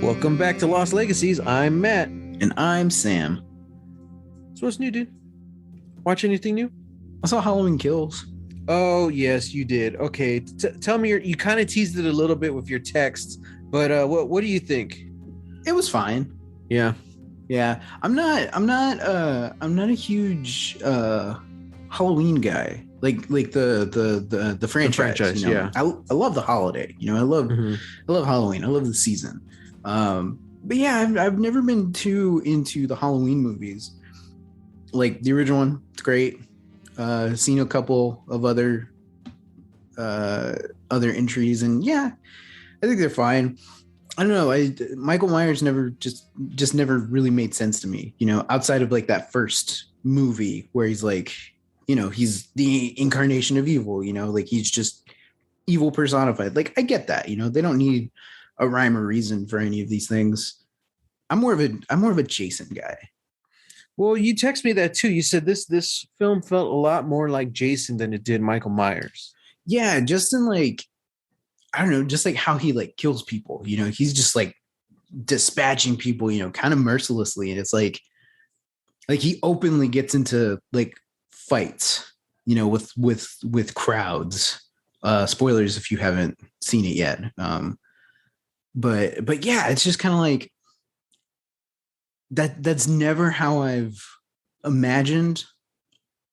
Welcome back to Lost Legacies. I'm Matt. And I'm Sam. So what's new, dude? Watch anything new? I saw Halloween Kills. Oh, yes, you did. Okay, tell me, you kind of teased it a little bit with your texts, but what do you think? It was fine. Yeah. I'm not a huge Halloween guy. Like the franchise. Yeah. I love the holiday. I love Halloween. I love the season. But yeah, I've never been too into the Halloween movies. Like the original one, it's great. Seen a couple of other entries, and yeah, I think they're fine. I don't know. Michael Myers never never really made sense to me. Outside of like that first movie where he's like, he's the incarnation of evil. Like he's just evil personified. Like I get that. They don't need a rhyme or reason for any of these things. I'm more of a Jason guy. Well, you text me that too. You said this film felt a lot more like Jason than it did Michael Myers. Yeah, just in like, I don't know, just like how he like kills people. He's just like dispatching people, kind of mercilessly, and it's like he openly gets into like fights, with crowds. Spoilers if you haven't seen it yet. But yeah, it's just kind of like that's never how I've imagined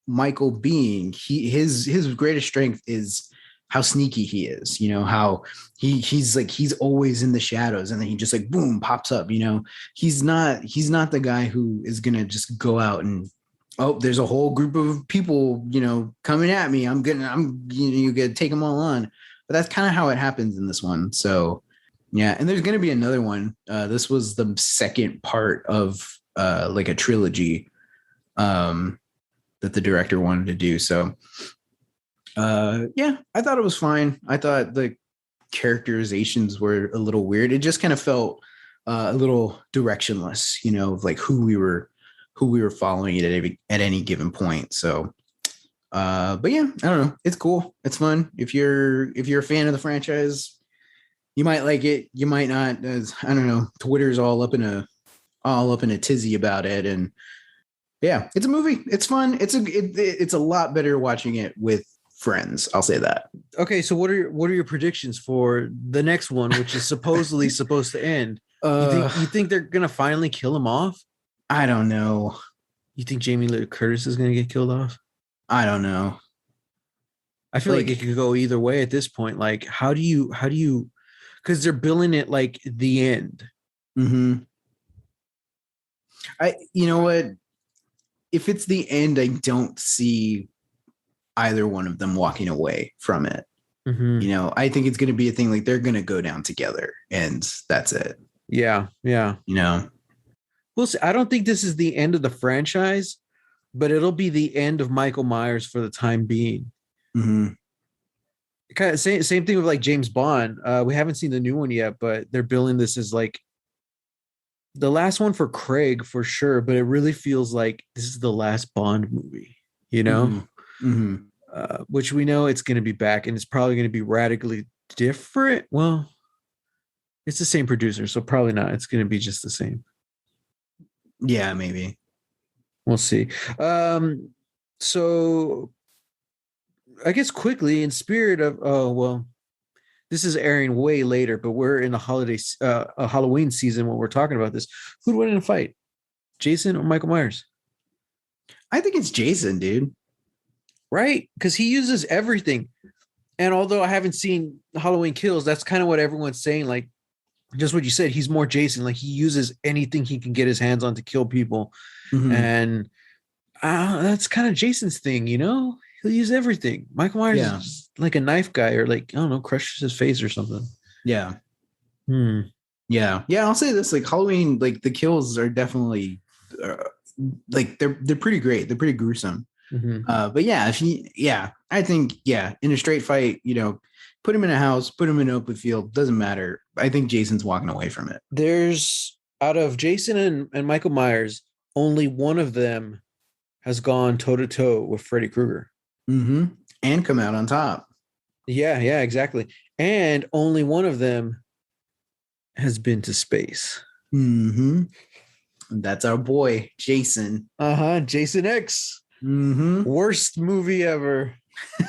Michael being. His greatest strength is how sneaky he is, how he's always in the shadows, and then he just like boom pops up. He's not the guy who is gonna just go out and, oh, there's a whole group of people, coming at me. I'm you gonna take them all on. But that's kind of how it happens in this one. So yeah, and there's gonna be another one. This was the second part of like a trilogy that the director wanted to do. So yeah, I thought it was fine. I thought the characterizations were a little weird. It just kind of felt a little directionless, of like who we were following at any given point. So but yeah, I don't know. It's cool. It's fun. If you're a fan of the franchise, you might like it. You might not. I don't know. Twitter's all up in a tizzy about it, and yeah, it's a movie. It's fun. It's a lot better watching it with friends. I'll say that. Okay, so what are your predictions for the next one, which is supposedly supposed to end? You think they're gonna finally kill him off? I don't know. You think Jamie Lee Curtis is gonna get killed off? I don't know. I feel like it could go either way at this point. Like, how do you? Because they're billing it like the end. Mm-hmm. You know what? If it's the end, I don't see either one of them walking away from it. Mm-hmm. I think it's going to be a thing like they're going to go down together, and that's it. Yeah. We'll see. I don't think this is the end of the franchise, but it'll be the end of Michael Myers for the time being. Mm-hmm. Kind of same thing with like James Bond. We haven't seen the new one yet, but they're billing this as like the last one for Craig for sure. But it really feels like this is the last Bond movie, Mm-hmm. Which we know it's going to be back, and it's probably going to be radically different. Well, it's the same producer, so probably not. It's going to be just the same. Yeah, maybe. We'll see. So I guess quickly, in spirit of, this is airing way later, but we're in a Halloween season when we're talking about this. Who'd win in a fight, Jason or Michael Myers? I think it's Jason, dude. Right? Because he uses everything. And although I haven't seen Halloween Kills, that's kind of what everyone's saying. Like, just what you said, he's more Jason. Like, he uses anything he can get his hands on to kill people. Mm-hmm. And that's kind of Jason's thing, He'll use everything. Michael Myers is just like a knife guy, or like, I don't know, crushes his face or something. Yeah. Yeah. I'll say this, like Halloween, like the kills are definitely like they're pretty great. They're pretty gruesome. Mm-hmm. But yeah, I think, in a straight fight, put him in a house, put him in an open field, doesn't matter. I think Jason's walking away from it. There's, out of Jason and Michael Myers, only one of them has gone toe to toe with Freddy Krueger. Mm-hmm. And come out on top. Yeah, exactly. And only one of them has been to space. Mm-hmm. That's our boy, Jason. Jason X. Mm-hmm. Worst movie ever.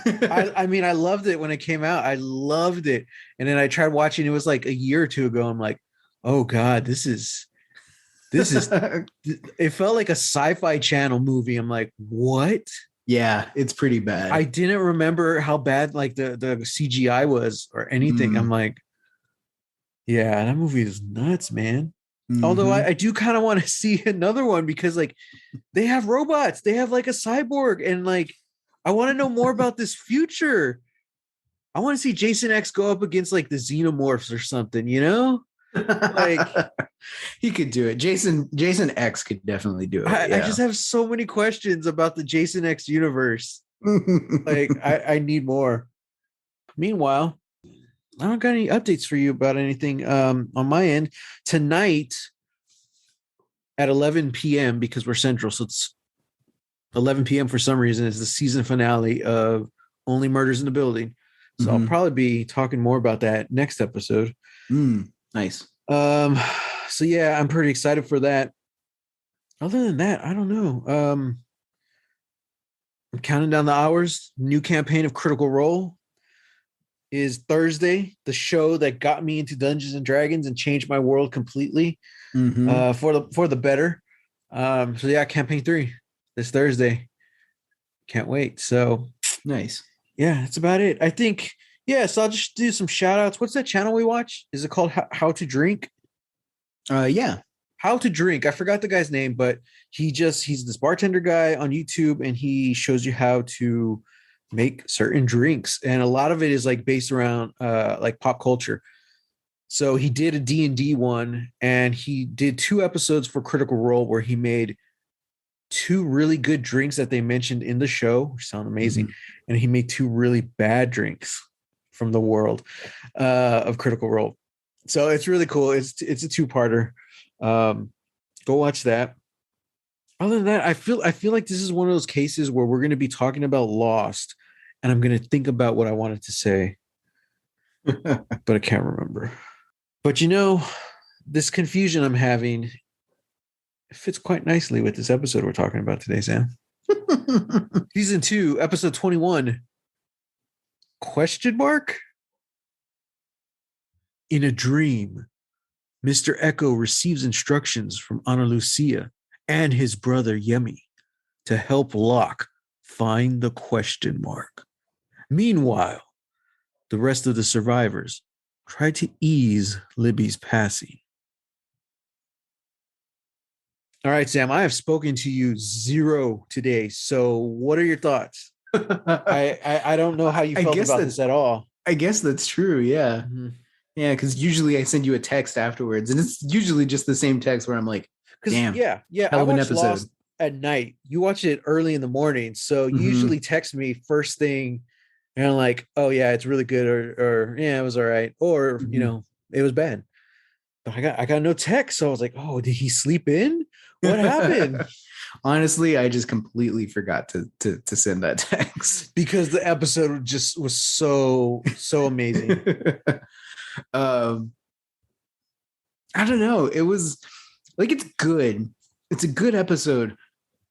I mean, I loved it when it came out. I loved it. And then I tried watching it was like a year or two ago. I'm like, oh God, this is it felt like a sci-fi channel movie. I'm like, what? Yeah, it's pretty bad. I didn't remember how bad like the CGI was or anything. I'm like, yeah, that movie is nuts, man. Although I do kind of want to see another one because like they have robots, they have like a cyborg, and like I want to know more about this future. I want to see Jason X go up against like the xenomorphs or something, you know? Like he could do it. Jason X could definitely do it. I just have so many questions about the Jason X universe. Like I need more. Meanwhile, I don't got any updates for you about anything on my end. Tonight at 11 p.m. because we're central, so it's 11 p.m. for some reason is the season finale of Only Murders in the Building. So I'll probably be talking more about that next episode. Nice. So yeah, I'm pretty excited for that. Other than that, I don't know. I'm counting down the hours. New campaign of Critical Role is Thursday, the show that got me into Dungeons and Dragons and changed my world completely for the better. So yeah, campaign 3 this Thursday. Can't wait. So nice. Yeah, that's about it. I think, yeah, so I'll just do some shout outs. What's that channel we watch? Is it called How to Drink? Yeah. How to Drink. I forgot the guy's name, but he's this bartender guy on YouTube and he shows you how to make certain drinks. And a lot of it is like based around like pop culture. So he did a D&D one and he did 2 episodes for Critical Role where he made 2 really good drinks that they mentioned in the show, which sound amazing. And he made 2 really bad drinks from the world of Critical Role. So it's really cool. It's a 2-parter. Go watch that. Other than that, I feel like this is one of those cases where we're going to be talking about Lost, and I'm going to think about what I wanted to say, but I can't remember. But you know, this confusion I'm having fits quite nicely with this episode we're talking about today, Sam. Season 2, episode 21. Question mark? In a dream, Mr. Echo receives instructions from Ana Lucia and his brother Yemi to help Locke find the question mark. Meanwhile, the rest of the survivors try to ease Libby's passing. All right, Sam, I have spoken to you 0 today. So what are your thoughts? I don't know how you felt about this at all. I guess that's true. Yeah. Yeah, because usually I send you a text afterwards, and it's usually just the same text where I'm like, damn. Yeah. Hell of an episode. Lost at night. You watch it early in the morning. So you usually text me first thing and I'm like, oh yeah, it's really good, or yeah, it was all right. Or, you know, it was bad. But I got no text. So I was like, oh, did he sleep in? What happened? Honestly, I just completely forgot to send that text because the episode just was so amazing. I don't know. It was like, it's good. It's a good episode.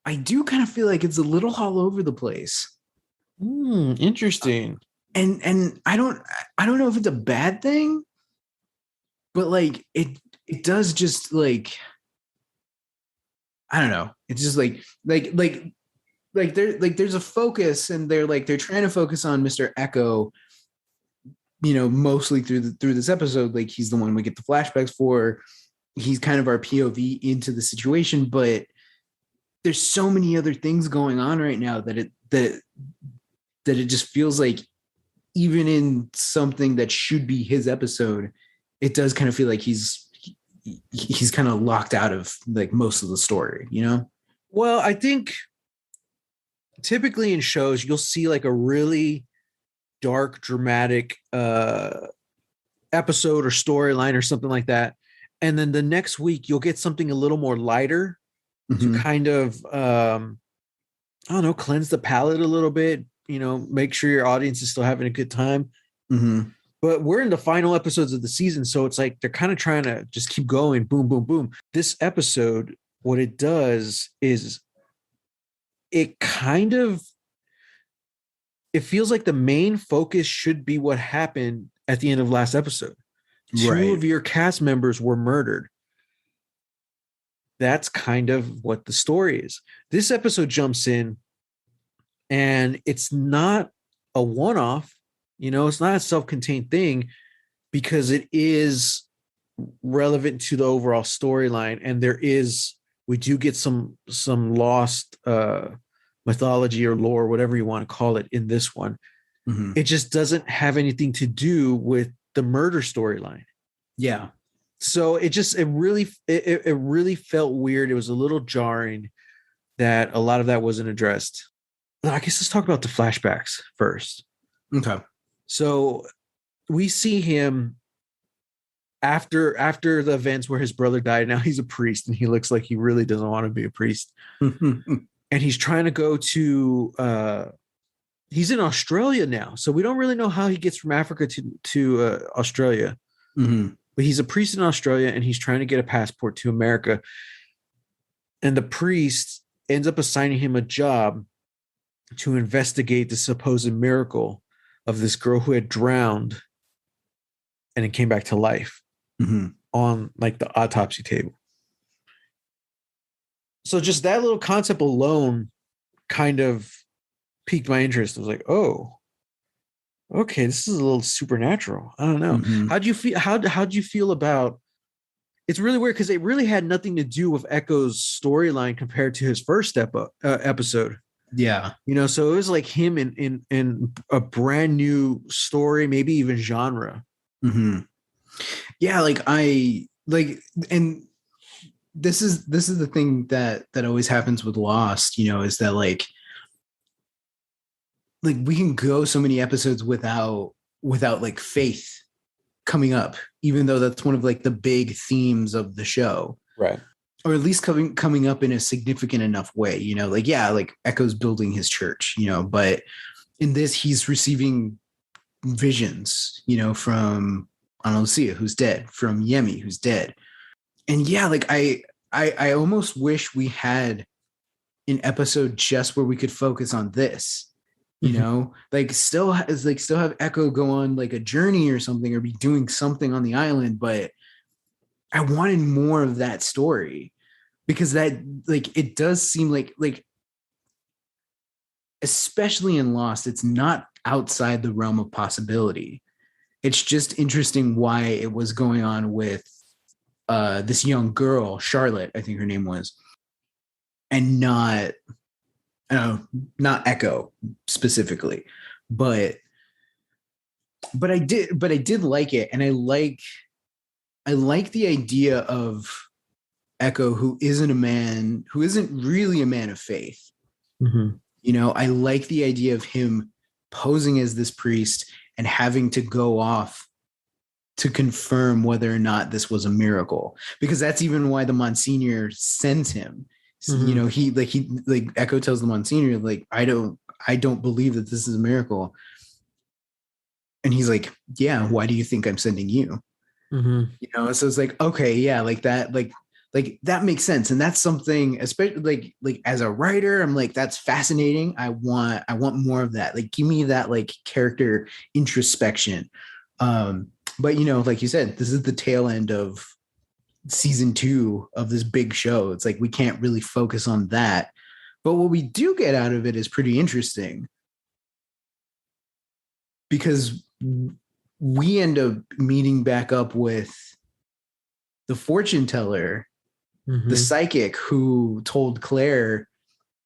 I do kind of feel like it's a little all over the place. Interesting. And I don't know if it's a bad thing, but like it does just like, I don't know. It's just like there's a focus, and they're trying to focus on Mr. Echo, you know, mostly through this episode. Like, he's the one we get the flashbacks for. He's kind of our POV into the situation, but there's so many other things going on right now that it just feels like, even in something that should be his episode, it does kind of feel like he's kind of locked out of like most of the story, you know? Well, I think typically in shows, you'll see like a really dark, dramatic episode or storyline or something like that. And then the next week you'll get something a little more lighter to kind of, I don't know, cleanse the palate a little bit, you know, make sure your audience is still having a good time. But we're in the final episodes of the season, so it's like they're kind of trying to just keep going, boom, boom, boom. This episode, what it does is it kind of it feels like the main focus should be what happened at the end of last episode. Two Right. of your cast members were murdered. That's kind of what the story is. This episode jumps in and it's not a one-off, it's not a self-contained thing because it is relevant to the overall storyline, and we do get some lost mythology or lore, whatever you want to call it, in this one. Mm-hmm. It just doesn't have anything to do with the murder storyline. Yeah. So it really felt weird. It was a little jarring that a lot of that wasn't addressed. I guess let's talk about the flashbacks first. Okay. So we see him after the events where his brother died. Now he's a priest and he looks like he really doesn't want to be a priest. And he's trying to go to he's in Australia now. So we don't really know how he gets from Africa to Australia. Mm-hmm. But he's a priest in Australia and he's trying to get a passport to America. And the priest ends up assigning him a job to investigate the supposed miracle of this girl who had drowned and it came back to life on like the autopsy table. So just that little concept alone kind of piqued my interest. I was like, oh, okay, this is a little supernatural. I don't know. Mm-hmm. How'd you feel? How'd you feel about? It's really weird because it really had nothing to do with Echo's storyline compared to his first episode. Yeah. So it was like him in a brand new story, maybe even genre. Mm-hmm. Yeah, and this is the thing that always happens with Lost, is that like we can go so many episodes without like faith coming up, even though that's one of like the big themes of the show, right? Or at least coming up in a significant enough way, like Echo's building his church, but in this he's receiving visions, from Lucia, who's dead, from Yemi, who's dead. And yeah, like I almost wish we had an episode just where we could focus on this, still have Echo go on like a journey or something, or be doing something on the island. But I wanted more of that story, because that, like, it does seem like especially in Lost, it's not outside the realm of possibility. It's just interesting why it was going on with this young girl, Charlotte, I think her name was, and not Echo specifically, but I did like it, and I like the idea of Echo, who isn't really a man of faith. Mm-hmm. I like the idea of him posing as this priest and having to go off to confirm whether or not this was a miracle, because that's even why the Monsignor sends him. Mm-hmm. He Echo tells the Monsignor, like, I don't believe that this is a miracle. And he's like, yeah, why do you think I'm sending you? Mm-hmm. So it's like, okay, yeah, like that, like that makes sense. And that's something, especially like as a writer, I'm like, that's fascinating. I want more of that. Like, give me that like character introspection. But like you said, this is the tail end of season 2 of this big show. It's like we can't really focus on that. But what we do get out of it is pretty interesting, because we end up meeting back up with the fortune teller, the psychic who told Claire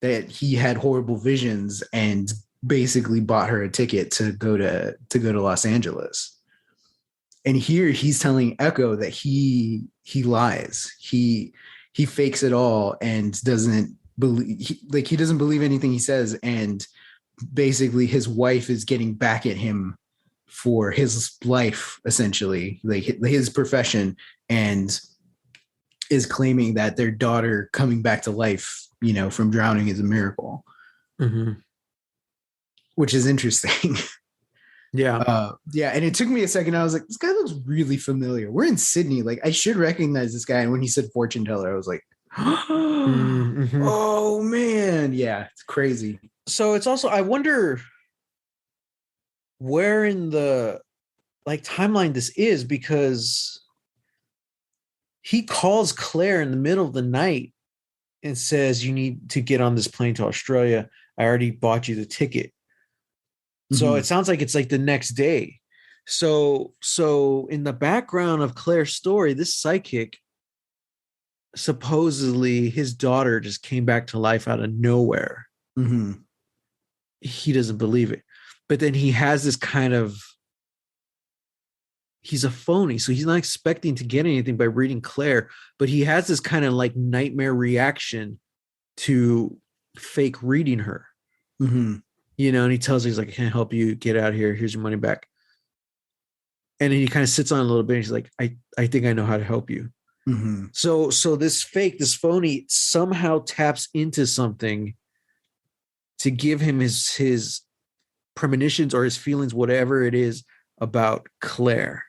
that he had horrible visions and basically bought her a ticket to go to Los Angeles. And here he's telling Echo that he lies. He fakes it all and doesn't believe, he doesn't believe anything he says. And basically his wife is getting back at him for his life, essentially, like his profession, and is claiming that their daughter coming back to life, from drowning is a miracle, which is interesting. Yeah. Yeah, and it took me a second. I was like, this guy looks really familiar. We're in Sydney. Like, I should recognize this guy. And when he said fortune teller, I was like, Mm-hmm. oh man. Yeah, it's crazy. So it's also, I wonder where in the like timeline this is, because he calls Claire in the middle of the night and says, "You need to get on this plane to Australia. I already bought you the ticket." So Mhm. it sounds like it's like the next day. So in the background of Claire's story, this psychic, supposedly his daughter just came back to life out of nowhere. Mhm. He doesn't believe it. But then he has this kind of, he's a phony. So he's not expecting to get anything by reading Claire, but he has this kind of like nightmare reaction to fake reading her, Mhm. and he tells her, he's like, I can't help you, get out of here. Here's your money back. And then he kind of sits on it a little bit. And he's like, I think I know how to help you. Mhm. So this phony somehow taps into something to give him his premonitions or his feelings, whatever it is, about Claire.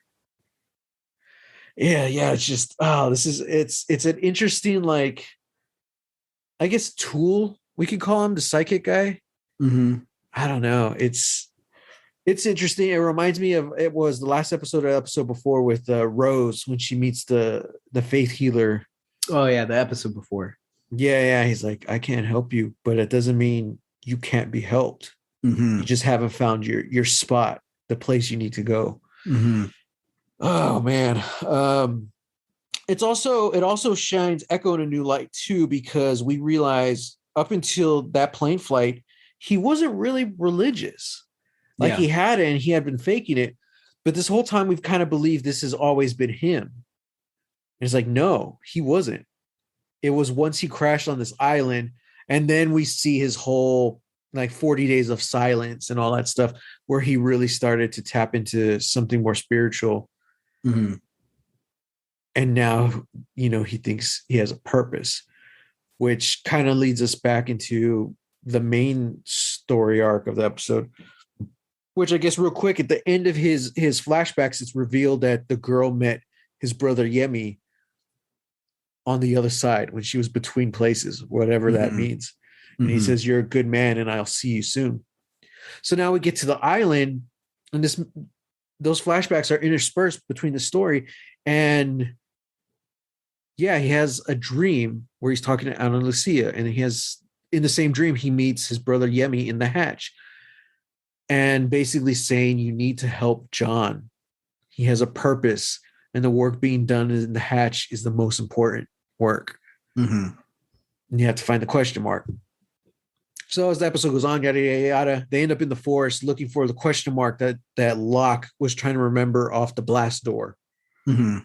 Yeah, it's just, it's an interesting, like, I guess, tool, we could call him, the psychic guy. Mhm. I don't know. It's interesting. It reminds me of, it was the last episode or episode before with Rose when she meets the faith healer. Oh yeah, the episode before. Yeah. He's like, I can't help you, but it doesn't mean you can't be helped. You Mhm. just haven't found your spot, the place you need to go. Mhm. Oh man. It also shines Echo in a new light too, because we realize up until that plane flight, he wasn't really religious. Like, Yeah. he had it and he had been faking it. But this whole time we've kind of believed this has always been him. And it's like, no, he wasn't. It was once he crashed on this island, and then we see his whole like 40 days of silence and all that stuff, where he really started to tap into something more spiritual. Mhm. And now, he thinks he has a purpose, which kind of leads us back into the main story arc of the episode, which, I guess, real quick, at the end of his flashbacks, it's revealed that the girl met his brother Yemi on the other side when she was between places, whatever that Mhm. means. And he Mhm. says, "You're a good man and I'll see you soon." So now we get to the island, and those flashbacks are interspersed between the story. And yeah, he has a dream where he's talking to Ana Lucia, and in the same dream, he meets his brother Yemi in the hatch, and basically saying, you need to help John. He has a purpose, and the work being done in the hatch is the most important work. Mhm. And you have to find the question mark. So as the episode goes on, yada yada yada, they end up in the forest looking for the question mark that Locke was trying to remember off the blast door. Mhm.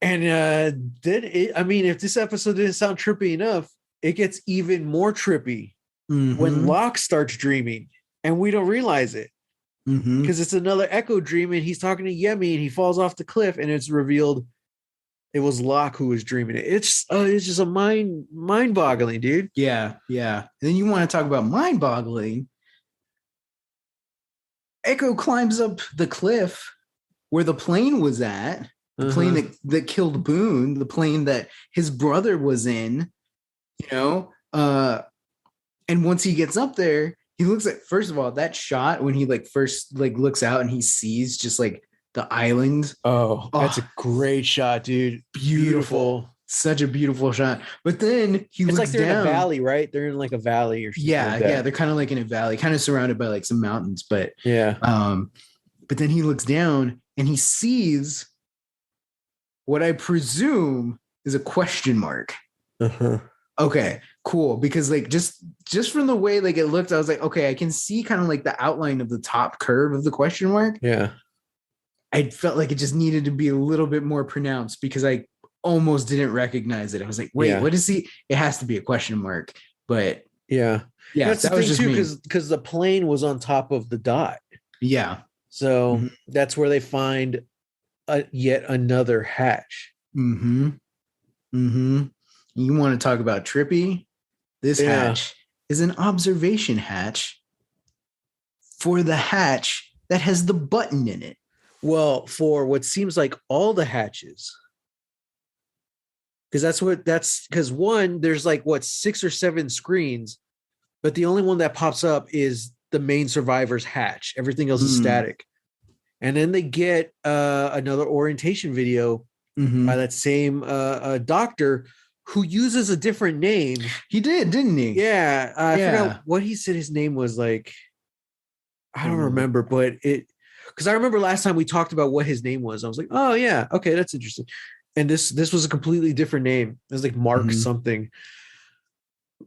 And then I mean, if this episode didn't sound trippy enough, it gets even more trippy when Mhm. Locke starts dreaming, and we don't realize it, Mhm. because it's another echo dream, and he's talking to Yemi, and he falls off the cliff, and it's revealed it was Locke who was dreaming it. It's just a mind boggling, dude. Yeah. Yeah. And then you want to talk about mind boggling. Echo climbs up the cliff where the plane was at, the plane Uh-huh. that killed Boone, the plane that his brother was in, you know. And once he gets up there, he looks at, first of all, that shot when he like first like looks out and he sees just like the island. Oh, that's Oh, a great shot, dude. beautiful. Beautiful. Such a beautiful shot. But then he It's looks like they're in a down. valley, right? They're in like a valley or something like Yeah, yeah, that. they're kind of like in a valley, kind of surrounded by like some mountains, Yeah. um but then he looks down and he sees what I presume is a question mark. Uh-huh. Okay, cool. Because like just from the way like it looked, I was like, okay, I can see kind of like the outline of the top curve of the question mark. Yeah. I felt like it just needed to be a little bit more pronounced because I almost didn't recognize it. I was like, wait, Yeah. what is he? It has to be a question mark. But Yeah. yeah, That's the that was thing just too, me. because the plane was on top of the dot. Yeah. So Mm-hmm. that's where they find yet another hatch. Mm-hmm. Mm-hmm. You want to talk about trippy? This Yeah. hatch is an observation hatch for the hatch that has the button in it? Well, for what seems like all the hatches, because that's because one, there's like what 6 or 7 screens, but the only one that pops up is the main survivor's hatch. Everything else is Mm. static. And then they get another orientation video by Mm-hmm. that same doctor who uses a different name. He did, didn't he? Yeah, I forgot Yeah. what he said his name was. Like, I don't Oh. remember, but it because I remember last time we talked about what his name was. I was like, oh yeah, okay, that's interesting. And this was a completely different name. It was like Mark Mm-hmm. something.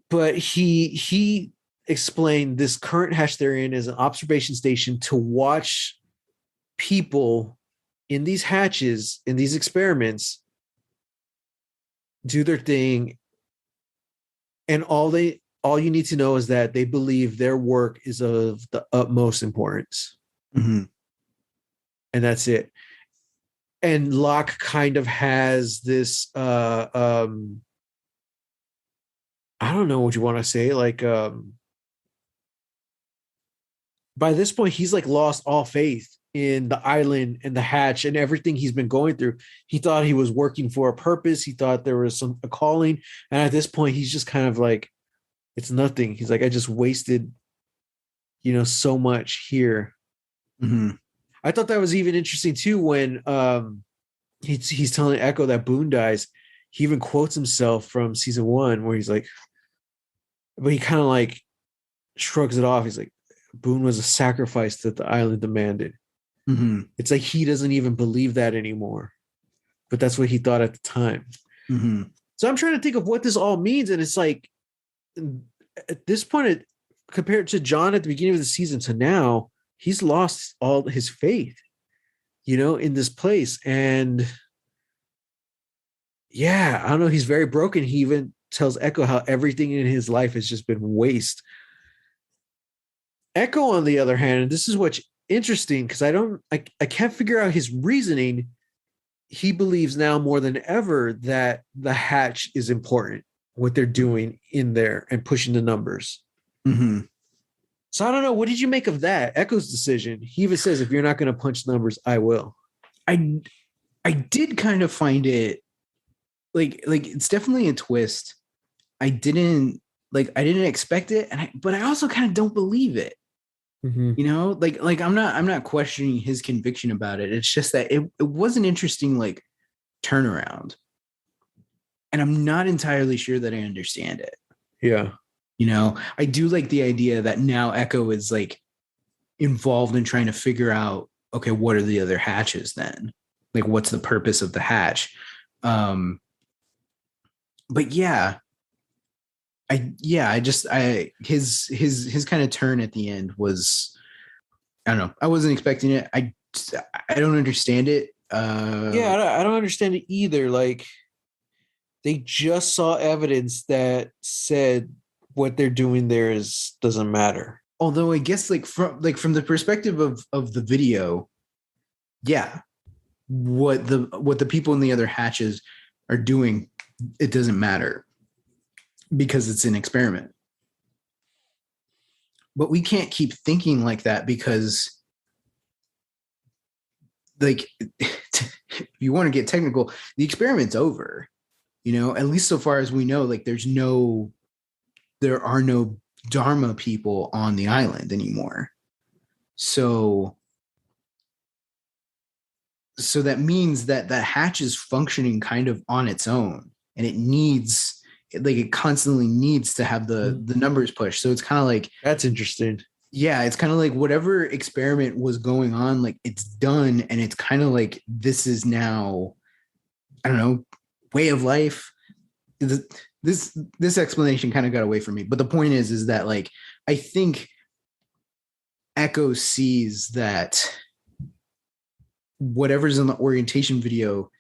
But he explained this current hatch they're in is an observation station to watch people in these hatches in these experiments do their thing, and all you need to know is that they believe their work is of the utmost importance, Mm-hmm. and that's it. And Locke kind of has this I don't know what you want to say, like by this point he's like lost all faith in the island and the hatch and everything he's been going through. He thought he was working for a purpose, he thought there was a calling, and at this point he's just kind of like, it's nothing. He's like, I just wasted, so much here. Mm-hmm. I thought that was even interesting too when he's telling Echo that Boone dies. He even quotes himself from season 1 where he's like, but he kind of like shrugs it off. He's like, Boone was a sacrifice that the island demanded. Mm-hmm. It's like he doesn't even believe that anymore, but that's what he thought at the time. Mm-hmm. So I'm trying to think of what this all means, and it's like at this point, compared to John at the beginning of the season to now, he's lost all his faith, in this place. And yeah, I don't know. He's very broken. He even tells Echo how everything in his life has just been waste. Echo, on the other hand, and this is what's interesting because I can't figure out his reasoning. He believes now more than ever that the hatch is important, what they're doing in there and pushing the numbers. Mm-hmm. So I don't know. What did you make of that? Echo's decision. He even says, if you're not going to punch numbers, I will. I I did kind of find it like it's definitely a twist. I didn't expect it, but I also kind of don't believe it. Mm-hmm. Like I'm not questioning his conviction about it. It's just that it was an interesting like turnaround. And I'm not entirely sure that I understand it. Yeah. I do like the idea that now Echo is like involved in trying to figure out, okay, what are the other hatches then? Like, what's the purpose of the hatch? But yeah, his kind of turn at the end was, I don't know. I wasn't expecting it. I don't understand it. Yeah, I don't understand it either. Like, they just saw evidence that said what they're doing there doesn't matter. Although I guess from the perspective of the video, yeah, what the people in the other hatches are doing, it doesn't matter because it's an experiment. But we can't keep thinking like that because, like, if you want to get technical, the experiment's over. At least so far as we know, like there are no Dharma people on the island anymore. So that means that that hatch is functioning kind of on its own, and it constantly needs to have the numbers pushed. So it's kind of like, that's interesting. Yeah, it's kind of like whatever experiment was going on, like it's done, and it's kind of like this is now, I don't know, way of life. This explanation kind of got away from me, but the point is that like I think Echo sees that whatever's in the orientation video,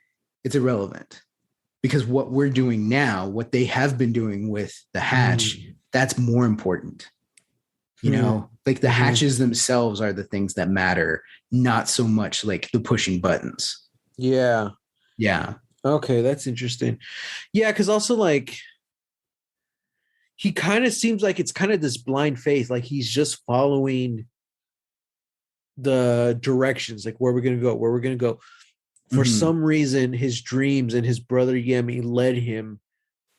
it's irrelevant because what we're doing now, what they have been doing with the hatch, that's more important. Like the hatches themselves are the things that matter, not so much like the pushing buttons. Yeah. Okay, that's interesting. Yeah, because also like he kind of seems like it's kind of this blind faith, like he's just following the directions, like where we're gonna go, where we're gonna go. For Mhm. some reason, his dreams and his brother Yemi led him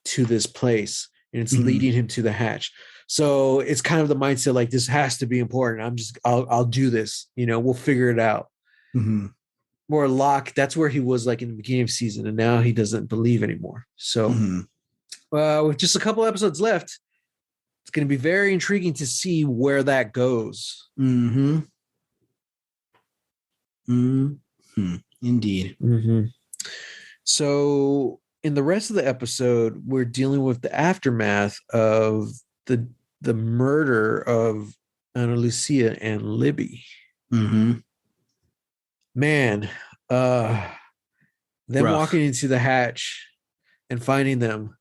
to this place, and it's Mhm. leading him to the hatch. So it's kind of the mindset like this has to be important. I'll do this. We'll figure it out. Mhm. More Locke, that's where he was like in the beginning of season, and now he doesn't believe anymore. So Mhm. with just a couple episodes left, it's going to be very intriguing to see where that goes. Mhm. Mhm. Indeed. Mm-hmm. So in the rest of the episode, we're dealing with the aftermath of the the murder of Ana Lucia and Libby. Mhm. Man, them Rough. walking into the hatch and finding them,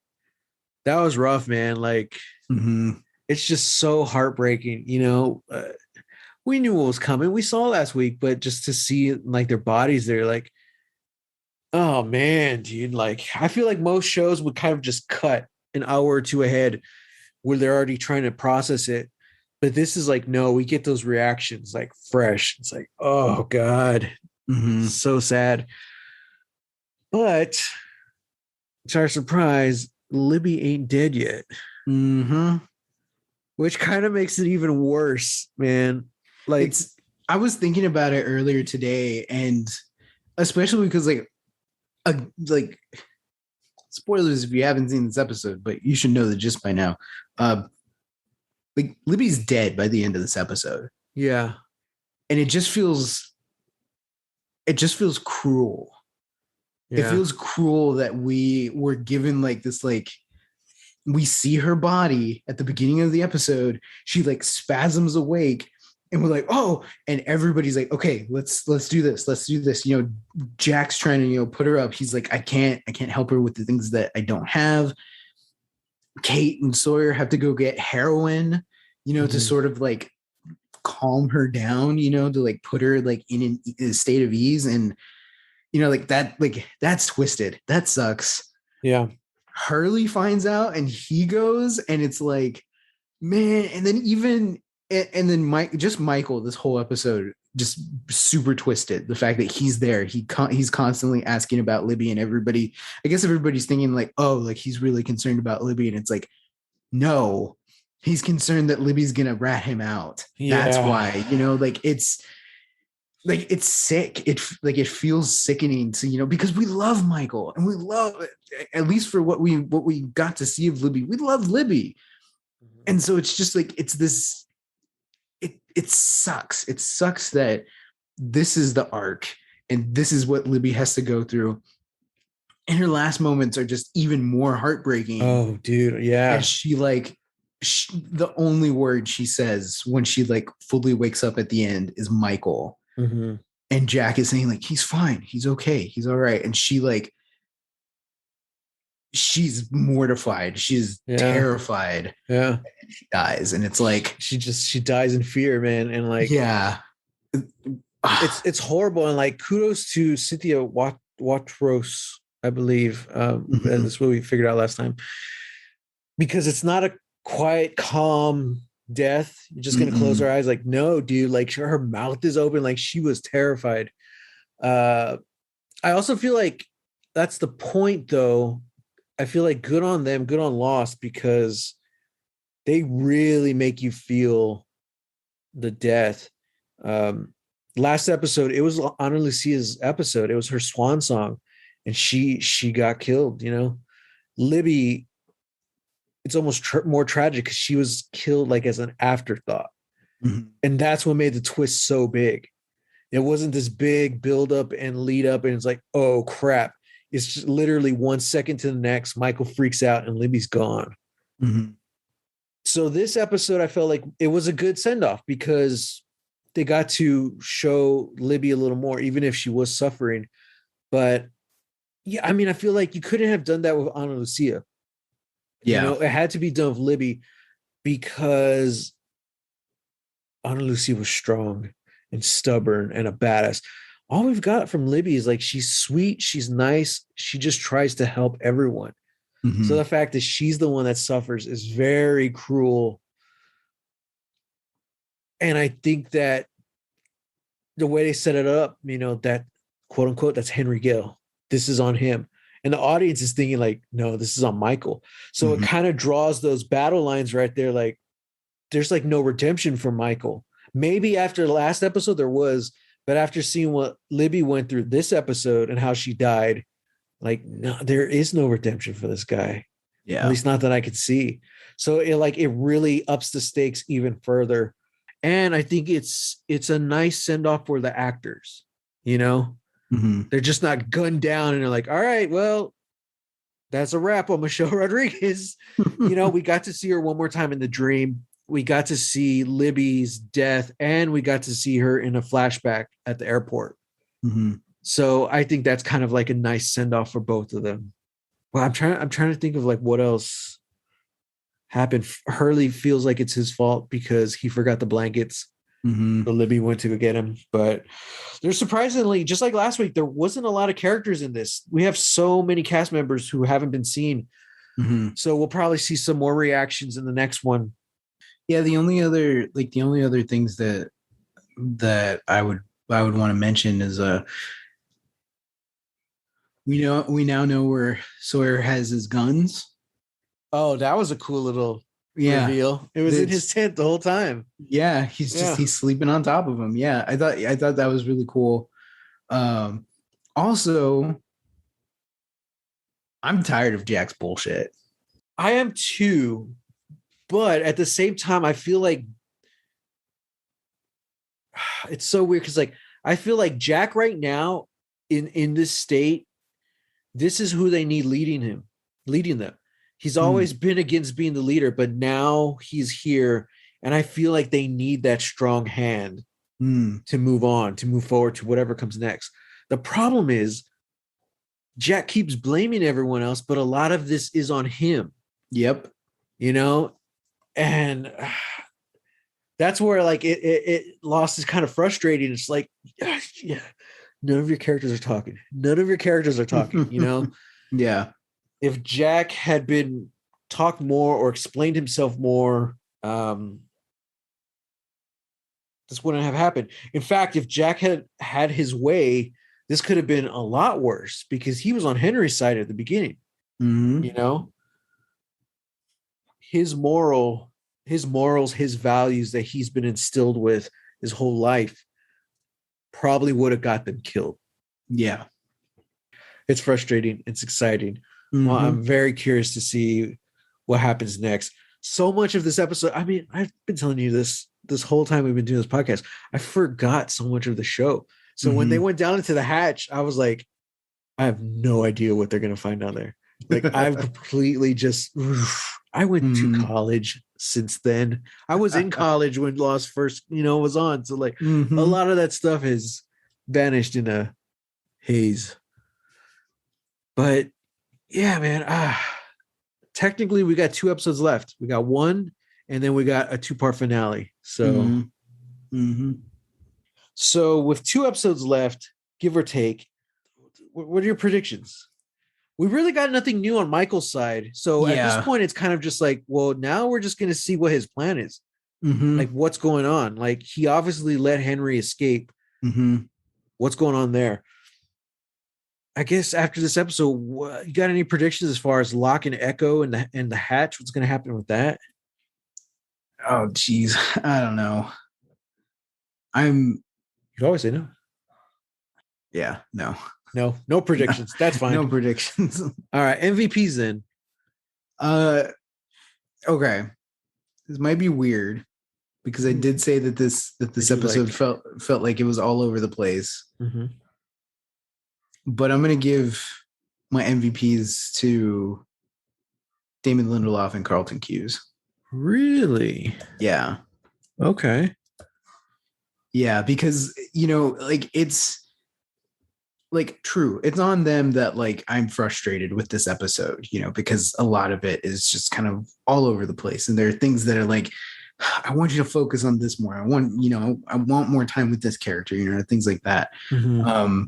that was rough, man. Like Mhm. it's just so heartbreaking. We knew what was coming. We saw last week, but just to see like their bodies there, like, oh man, dude. Like I feel like most shows would kind of just cut an hour or two ahead where they're already trying to process it. But this is like, no, we get those reactions like fresh. It's like, oh God, Mhm. so sad. But to our surprise, Libby ain't dead yet, Mhm. which kind of makes it even worse, man. Like, It's I was thinking about it earlier today, and especially because like spoilers if you haven't seen this episode, but you should know the gist by now. Uh like Libby's dead by the end of this episode. yeah, And it just feels cruel. It yeah. feels cruel that we were given like this, like we see her body at the beginning of the episode. She like spasms awake, and we're like, oh, and everybody's like, okay, let's do this. Let's do this. Jack's trying to, put her up. He's like, I can't help her with the things that I don't have. Kate and Sawyer have to go get heroin, to Mhm. sort of like calm her down, to like put her like in a state of ease. And like that's twisted. That sucks. Yeah. Hurley finds out and he goes, and it's like, man. And then then Michael, this whole episode just super twisted. The fact that he's there, he's constantly asking about Libby, and I guess everybody's thinking like, oh, like he's really concerned about Libby, and it's like, no, he's concerned that Libby's gonna rat him out. That's Yeah. why, it's sick. It feels sickening to, because we love Michael, and we love, at least for what we got to see of Libby, we love Libby. Mhm. And so it's just like, it's this, it sucks. It sucks that this is the arc, and this is what Libby has to go through. And her last moments are just even more heartbreaking, Oh, dude. as Yeah. the only word she says when she like fully wakes up at the end is Michael. Hmm. And Jack is saying like, he's fine, he's okay, he's all right. And she's mortified, she's Yeah. terrified, Yeah. and she dies. And it's like, She dies in fear, man. And like, yeah. it's horrible. And like, kudos to Cynthia Watros, I believe. Mhm. That's what we figured out last time. Because it's not a quiet, calm death. You're just gonna close Mm-mm. her eyes. Like, no, dude. Like, her mouth is open. Like, she was terrified. Uh, I also feel like that's the point, though. I feel like good on them, good on Lost, because they really make you feel the death. Um, Last episode, it was Ana Lucia's episode. It was her swan song, and she got killed. Libby. It's almost more tragic because she was killed like as an afterthought, Mhm. and that's what made the twist so big. It wasn't this big build up and lead up, and it's like, oh crap! It's just literally 1 second to the next. Michael freaks out, and Libby's gone. Mhm. So this episode, I felt like it was a good send off because they got to show Libby a little more, even if she was suffering. But yeah, I mean, I feel like you couldn't have done that with Ana Lucia. Yeah. It had to be done with Libby because Ana Lucia was strong and stubborn and a badass. All we've got from Libby is like she's sweet, she's nice, she just tries to help everyone. So Mhm. the fact that she's the one that suffers is very cruel. And I think that the way they set it up, that quote unquote, that's Henry Gill. This is on him. And the audience is thinking like, no, this is on Michael. So it Mhm. kind of draws those battle lines right there. Like there's like no redemption for Michael. Maybe after the last episode there was, but after seeing what Libby went through this episode and how she died, like no, there is no redemption for this guy. At Yeah. least not that I could see. So it really ups the stakes even further. And I think it's a nice send off for the actors. You know, Mhm. they're just not gunned down and they're like, all right, well, that's a wrap on Michelle Rodriguez. We got to see her one more time in the dream. We got to see Libby's death, and we got to see her in a flashback at the airport. Mhm. So I think that's kind of like a nice send off for both of them. Well, I'm trying to think of like what else happened. Hurley feels like it's his fault because he forgot the blankets. Mhm. So Libby went to go get him. But there's surprisingly, just like last week, there wasn't a lot of characters in this. We have so many cast members who haven't been seen. Mhm. So we'll probably see some more reactions in the next one. Yeah, the only other things that I would want to mention is we now know where Sawyer has his guns. Oh, that was a cool little Yeah. reveal. It was in his It's tent the whole time. yeah, Yeah. he's sleeping on top of him. Yeah. I thought that was really cool. Um Also, I'm tired of Jack's bullshit. I am too. But at the same time, I feel like it's so weird because like I feel like Jack right now in this state, this is who they need leading them. He's Mm, always been against being the leader, but now he's here, and I feel like they need that strong hand mm, to move on, to move forward to whatever comes next. The problem is Jack keeps blaming everyone else, but a lot of this is on him, yep. you know, and that's where like it lost is kind of frustrating. It's like, yeah, none of your characters are talking. None of your characters are talking. Yeah. If Jack had been talked more or explained himself more, this wouldn't have happened. In fact, if Jack had had his way, this could have been a lot worse because he was on Henry's side at the beginning. Hmm. You know, his moral, his morals, his values that he's been instilled with his whole life probably would have got them killed. Yeah. It's frustrating. It's exciting. Well, Hmm. I'm very curious to see what happens next. So much of this episode, I mean, I've been telling you this whole time we've been doing this podcast. I forgot so much of the show. So when they Hmm. went down into the hatch, I was like, I have no idea what they're gonna find down there. Like I've completely just I went to Hmm. college since then. I was in college when Lost first, was on. So like a Hmm. lot of that stuff has vanished in a haze. But yeah, man. Technically we got 2 episodes left. We got one, and then we got a 2-part finale. So Hmm. Hmm. with 2 episodes left, give or take, what are your predictions? We really got nothing new on Michael's side. So at this Yeah. point, it's kind of just like, well, now we're just going to see what his plan is. Like, Hmm. what's going on? Like, he obviously let Henry escape. Hmm. What's going on there? I guess after this episode, you got any predictions as far as Locke and Echo and the hatch? What's going to happen with that? Oh, geez. I don't know. I'm You always say no. yeah. No. No predictions. That's No fine. predictions. All right, MVPs then. uh. Okay. This might be weird because I did say that this That you episode like. felt like it was all over the place. Mm-hmm. But I'm gonna give my MVPs to Damon Lindelof and Carlton Cuse. Really? Yeah. Okay. Yeah, because like it's like true. It's on them that like I'm frustrated with this episode, because a lot of it is just kind of all over the place. And there are things that are like, I want you to focus on this more. I want more time with this character, things like that. Mm-hmm.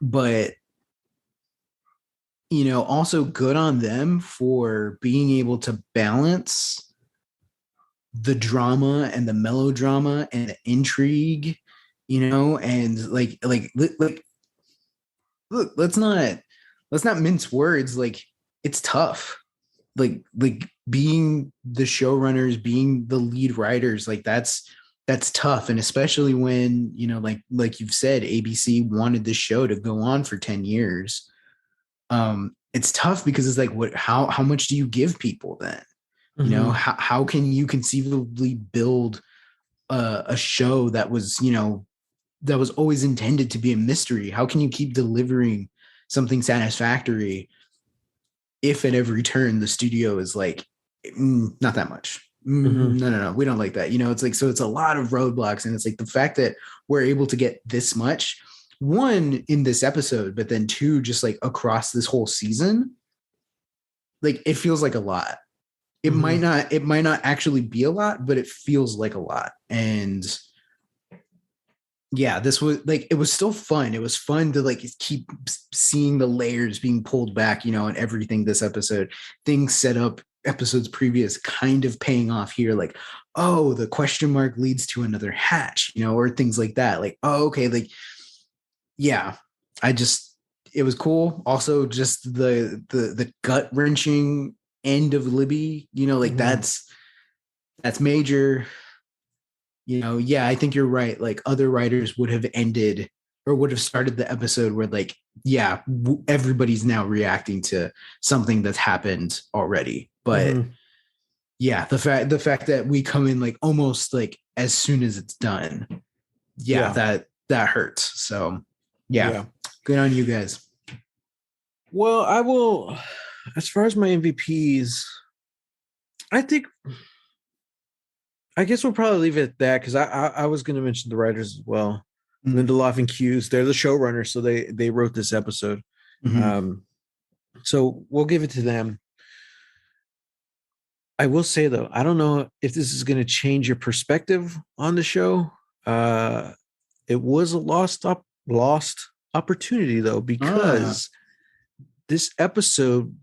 But also good on them for being able to balance the drama and the melodrama and the intrigue and like look, let's not mince words. Like, it's tough. Like being the showrunners, being the lead writers, like that's tough. And especially when, like you've said, ABC wanted this show to go on for 10 years. It's tough because it's like, how much do you give people then? Mm-hmm. How can you conceivably build a show that was always intended to be a mystery? How can you keep delivering something satisfactory if at every turn the studio is like, not that much? Mm-hmm. No, we don't like that. It's like, so it's a lot of roadblocks. And it's like the fact that we're able to get this much, one, in this episode, but then two, just like across this whole season, like it feels like a lot. Mm-hmm. It might not actually be a lot, but it feels like a lot. And yeah, this was like, it was still fun. It was fun to like keep seeing the layers being pulled back, and everything this episode, things set up episodes previous kind of paying off here. Like, oh, the question mark leads to another hatch, or things like that. Like, oh, okay. Like, yeah, it was cool. Also, just the gut wrenching end of Libby, like Mm-hmm. that's major. Yeah, I think you're right. Like, other writers would have ended or would have started the episode where, like, yeah, everybody's now reacting to something that's happened already. But Mm-hmm. yeah, the fact that we come in like almost like as soon as it's done, yeah, Yeah. that hurts. So yeah, Yeah. good on you guys. Well, I will, as far as my MVPs, I think, I guess we'll probably leave it at that because I was going to mention the writers as well. Mm-hmm. Lindelof and Hughes, they're the showrunners, so they wrote this episode. Mm-hmm. Um, so we'll give it to them. I will say though, I don't know if this is going to change your perspective on the show. It was a lost opportunity though, Ah. because this episode,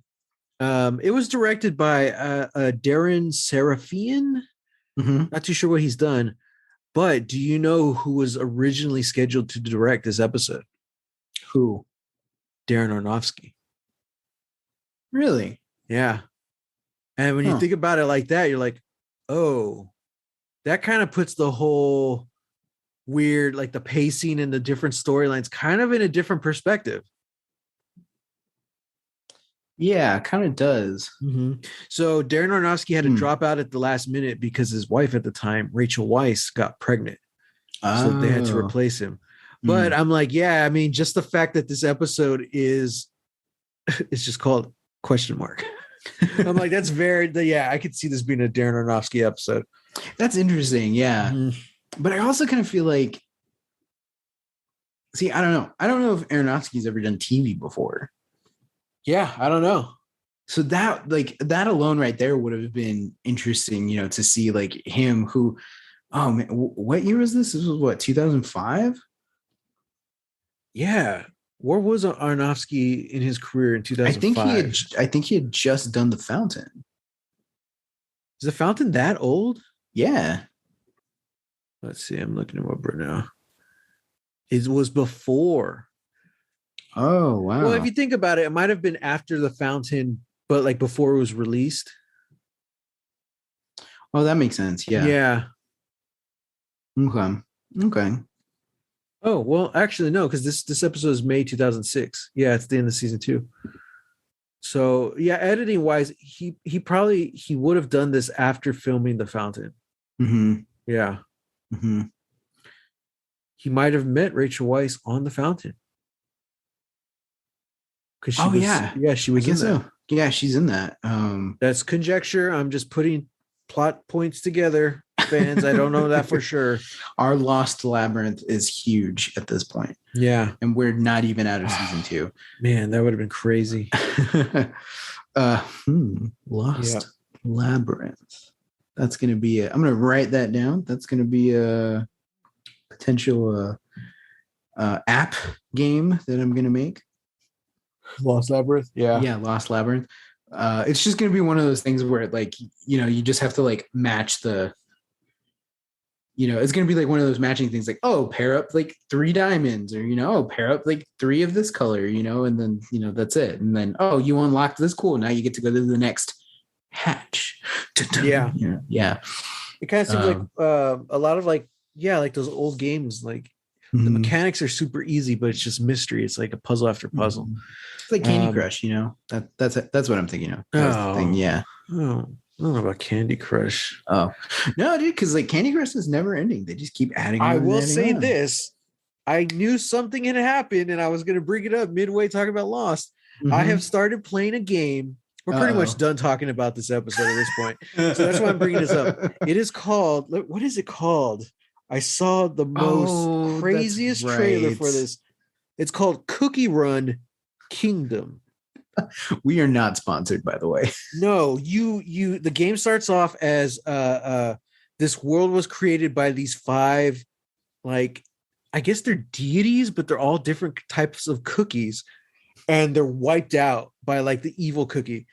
it was directed by Darren Serafian. Mm-hmm. Not too sure what he's done, but do you know who was originally scheduled to direct this episode? Who? Darren Aronofsky. Really? Yeah. And when you Huh. think about it like that, you're like, oh, that kind of puts the whole weird, like the pacing and the different storylines kind of in a different perspective. Yeah, kind of does. Mm-hmm. So Darren Aronofsky had to Hmm. drop out at the last minute because his wife at the time, Rachel Weisz, got pregnant. So they had to Oh. replace him. But Mm. I'm like, yeah, I mean, just the fact that this episode is it's just called question mark. I'm like, that's very yeah, I could see this being a Darren Aronofsky episode. That's interesting. Yeah. Mm-hmm. But I also kind of feel like, see, I don't know. I don't know if Aronofsky's ever done TV before. Yeah, I don't know. So that alone right there would have been interesting, to see like him who, oh man, what year was this? This was what, 2005? Yeah. Where was Aronofsky in his career in I think he had 2005? I think he had just done The Fountain. Is The Fountain that old? Yeah. Let's see. I'm looking him up right now. It was before. Oh, Well, if wow. you think about it, it might have been after The Fountain, but like before it was released. Oh, that makes sense. Yeah. Yeah. Okay. Okay. Oh, well, actually, no, because this episode is May 2006. Yeah, it's the end of season 2. So yeah, editing wise, he would have done this after filming The Fountain. Mm-hmm. Yeah. Mm-hmm. He might have met Rachel Weisz on The Fountain. Because Oh yeah. she I was in guess that. so. Yeah, she's in that. That's conjecture. I'm just putting plot points together, fans. I don't know that for sure. Our Lost Labyrinth is huge at this point, Yeah. and we're not even out of season 2. Man, that would have been crazy. Lost Labyrinth. That's gonna be I'm gonna write that down. That's gonna be a potential app game that I'm gonna make. Lost Labyrinth. Yeah. Yeah, Lost Labyrinth. It's just gonna be one of those things where like, you just have to like match the it's going to be like one of those matching things like, oh, pair up like 3 diamonds, or, pair up like 3 of this color, and then, that's it. And then, oh, you unlocked this. Cool. Now you get to go to the next hatch. Yeah. Yeah. It kind of seems like a lot of like those old games, like the mechanics are super easy, but it's just mystery. It's like a puzzle after puzzle. It's like Candy Crush, that's what I'm thinking of. That's the thing. Yeah. Oh, I don't know about Candy Crush. Oh no, dude, because like Candy Crush is never ending. They just keep adding. I will say this: I knew something had happened, and I was going to bring it up midway talking about Lost. I have started playing a game. We're pretty much done talking about this episode at this point, so that's why I'm bringing this up. It is called. What is it called? I saw the most craziest trailer for this. It's called Cookie Run Kingdom. We are not sponsored, by the way. No, the game starts off as this world was created by these 5, like, I guess they're deities, but they're all different types of cookies, and they're wiped out by like the evil cookie.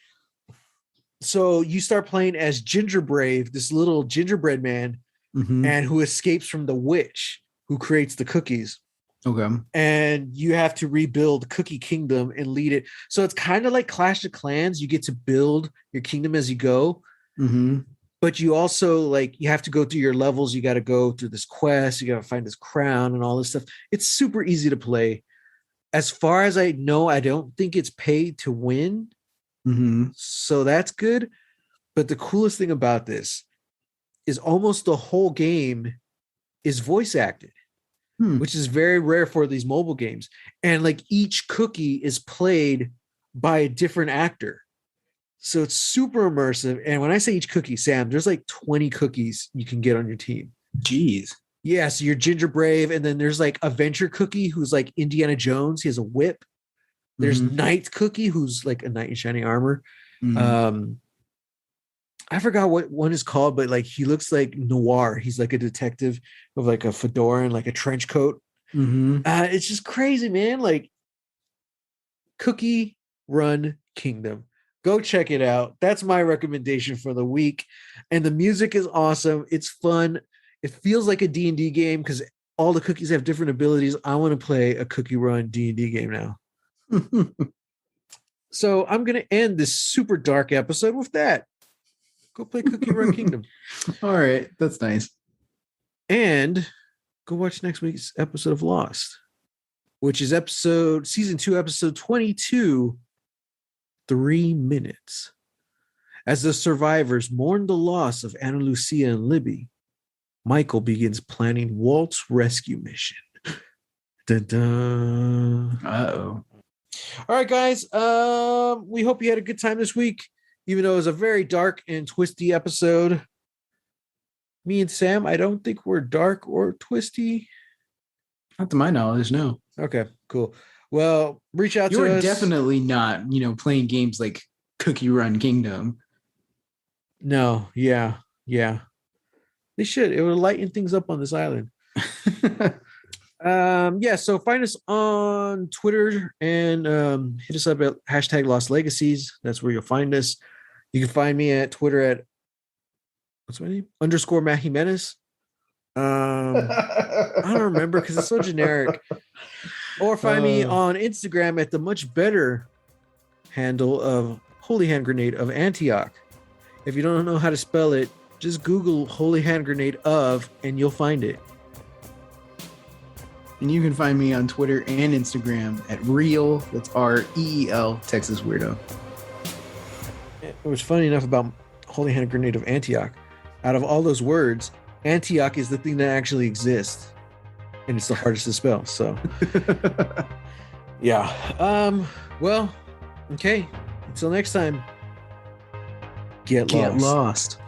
So you start playing as Gingerbrave, this little gingerbread man, and who escapes from the witch who creates the cookies. Okay. And you have to rebuild Cookie Kingdom and lead it. So it's kind of like Clash of Clans. You get to build your kingdom as you go. But you also you have to go through your levels. You got to go through this quest. You got to find this crown and all this stuff. It's super easy to play. As far as I know, I don't think it's paid to win. So that's good. But the coolest thing about this is almost the whole game is voice acted. Which is very rare for these mobile games. And like each cookie is played by a different actor. So it's super immersive. And when I say each cookie, Sam, there's like 20 cookies you can get on your team. Jeez. Yeah. So you're Gingerbrave. And then there's like Adventure Cookie, who's like Indiana Jones. He has a whip. There's Knight Cookie, who's like a knight in shining armor. I forgot what one is called, but like he looks like Noir. He's like a detective with like a fedora and like a trench coat. It's just crazy, man. Like Cookie Run Kingdom. Go check it out. That's my recommendation for the week. And the music is awesome. It's fun. It feels like a D&D game because all the cookies have different abilities. I want to play a Cookie Run D&D game now. So I'm going to end this super dark episode with that. Go play Cookie Run Kingdom. All right. That's nice. And go watch next week's episode of Lost, which is season 2, episode 22, 3 minutes. As the survivors mourn the loss of Ana Lucia and Libby, Michael begins planning Walt's rescue mission. Dun, dun. Uh-oh. All right, guys. We hope you had a good time this week. Even though it was a very dark and twisty episode. Me and Sam, I don't think we're dark or twisty. Not to my knowledge, no. Okay, cool. Well, reach out to us. You're definitely not, playing games like Cookie Run Kingdom. No, yeah. They should. It would lighten things up on this island. So find us on Twitter and hit us up at hashtag Lost Legacies. That's where you'll find us. You can find me at Twitter at what's my name? _ Matt Jimenez. I don't remember because it's so generic. Or find me on Instagram at the much better handle of Holy Hand Grenade of Antioch. If you don't know how to spell it, just Google Holy Hand Grenade of and you'll find it. And you can find me on Twitter and Instagram at Reel, that's REEL, Texas Weirdo. It was funny enough about Holy Hand Grenade of Antioch. Out of all those words, Antioch is the thing that actually exists. And it's the hardest to spell. So, yeah. Well, okay. Until next time, get lost.